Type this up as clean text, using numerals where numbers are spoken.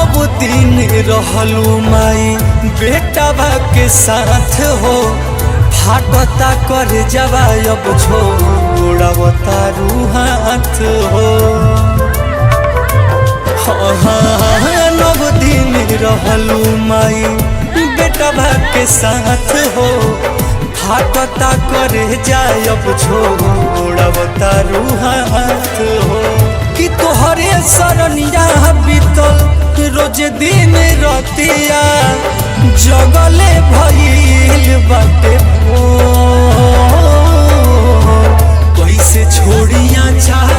नव दिन रहलू माई बेटा बा के साथ हो फाटता कर जवा अब छोड़वता हाथ हो। नव दिन रहलू माई बेटा बा के साथ हो फाटता कर जाय अब छोड़वता हाथ हो। कि तोहरे सरनिया बीतल रोज दिन रतिया जगले भइल बाटे कैसे छोड़िया चाह